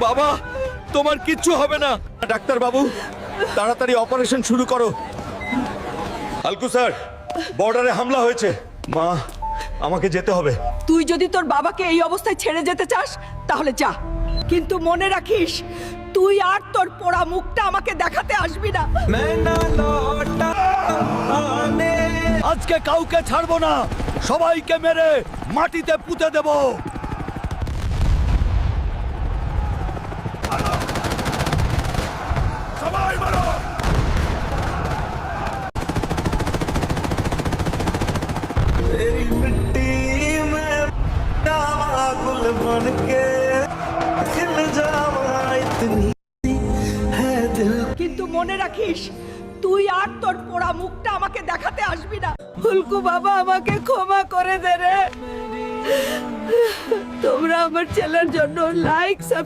বাবা, তোমার কিচ্ছু হবে না। ডাক্তার বাবু, তাড়াতাড়ি অপারেশন শুরু করো। হালকু স্যার, বর্ডারে হামলা হয়েছে। মা, আমাকে যেতে হবে। তুই যদি তোর বাবাকে এই অবস্থায় ছেড়ে যেতে চাস তাহলে যা, কিন্তু মনে রাখিস তুই আর তোর পোড়া মুখটা আমাকে দেখাতে আসবি না। আজকে কাউকে ছাড়বো না, সবাইকে মেরে মাটিতে পুঁতে দেব। সবাই মারো। কিন্তু মনে রাখিস তুই আর তোর পোড়া মুখটা আমাকে দেখাতে আসবি না। হুলকু বাবা, আমাকে ক্ষমা করে দে রে। তোমরা আমার চ্যানেলের জন্য লাইক, সাবস্ক্রাইব